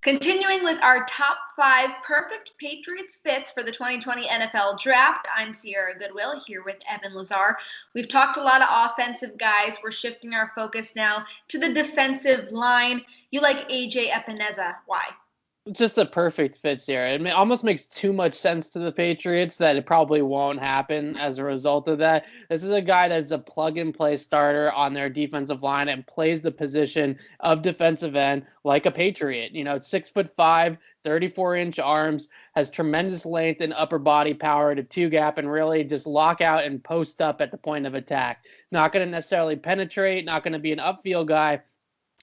Continuing with our top 5 perfect Patriots fits for the 2020 NFL Draft, I'm Sierra Goodwill here with Evan Lazar. We've talked a lot of offensive guys. We're shifting our focus now to the defensive line. You like AJ Epenesa. Why? Just a perfect fit here. It almost makes too much sense to the Patriots that it probably won't happen as a result of that. This is a guy that's a plug-and-play starter on their defensive line and plays the position of defensive end like a Patriot. 6'5", 34-inch arms, has tremendous length and upper body power to two-gap and really just lock out and post up at the point of attack. Not going to necessarily penetrate, not going to be an upfield guy,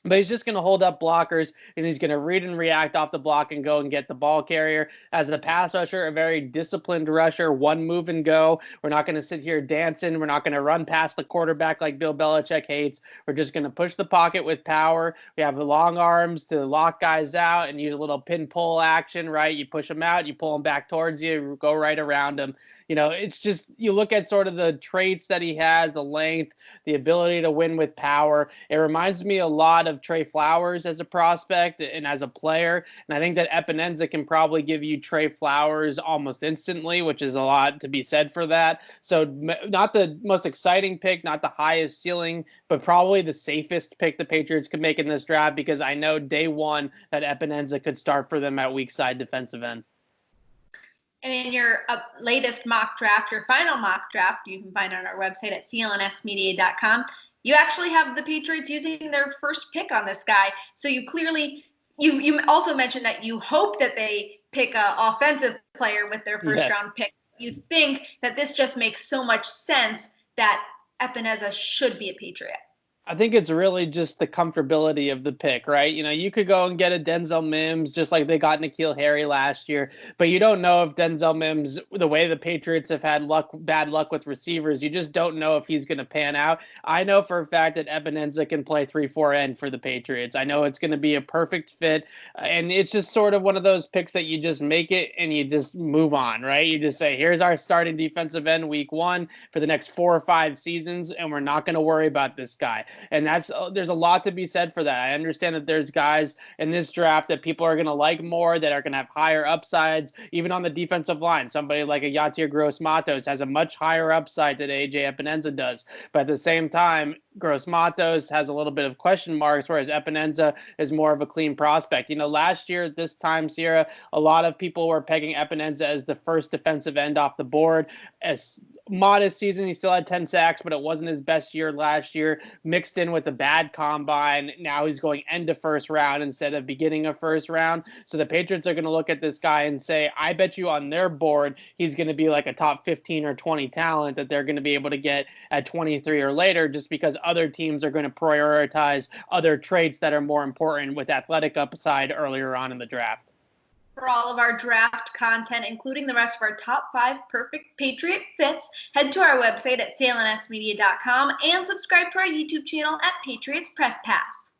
but he's just going to hold up blockers, and he's going to read and react off the block and go and get the ball carrier. As a pass rusher, a very disciplined rusher, one move and go. We're not going to sit here dancing. We're not going to run past the quarterback like Bill Belichick hates. We're just going to push the pocket with power. We have the long arms to lock guys out and use a little pin-pull action, right? You push them out, you pull them back towards you, go right around them. It's just, you look at sort of the traits that he has, the length, the ability to win with power. It reminds me a lot of Trey Flowers as a prospect and as a player. And I think that Epenesa can probably give you Trey Flowers almost instantly, which is a lot to be said for that. So not the most exciting pick, not the highest ceiling, but probably the safest pick the Patriots could make in this draft, because I know day one that Epenesa could start for them at weak side defensive end. And in your latest mock draft, your final mock draft, you can find on our website at CLNSmedia.com. You actually have the Patriots using their first pick on this guy. So you clearly, you also mentioned that you hope that they pick an offensive player with their first round pick. You think that this just makes so much sense that Epenesa should be a Patriot. I think it's really just the comfortability of the pick, right? You could go and get a Denzel Mims just like they got N'Keal Harry last year, but you don't know if Denzel Mims, the way the Patriots have had bad luck with receivers, you just don't know if he's going to pan out. I know for a fact that Epenesa can play 3-4 end for the Patriots. I know it's going to be a perfect fit, and it's just sort of one of those picks that you just make it and you just move on, right? You just say, here's our starting defensive end week 1 for the next 4 or 5 seasons, and we're not going to worry about this guy. And there's a lot to be said for that. I understand that there's guys in this draft that people are going to like more, that are going to have higher upsides, even on the defensive line. Somebody like a Yatir Gross-Matos has a much higher upside than AJ Epenesa does. But at the same time, Gross-Matos has a little bit of question marks, whereas Epenesa is more of a clean prospect. Last year at this time, Sierra, a lot of people were pegging Epenesa as the first defensive end off the board. As modest season, he still had 10 sacks, but it wasn't his best year last year, mixed in with a bad combine. Now he's going end of first round instead of beginning of first round. So the Patriots are going to look at this guy and say, I bet you on their board, he's going to be like a top 15 or 20 talent that they're going to be able to get at 23 or later, just because other teams are going to prioritize other traits that are more important with athletic upside earlier on in the draft. For all of our draft content, including the rest of our top 5 perfect Patriot fits, head to our website at CLNSmedia.com and subscribe to our YouTube channel at Patriots Press Pass.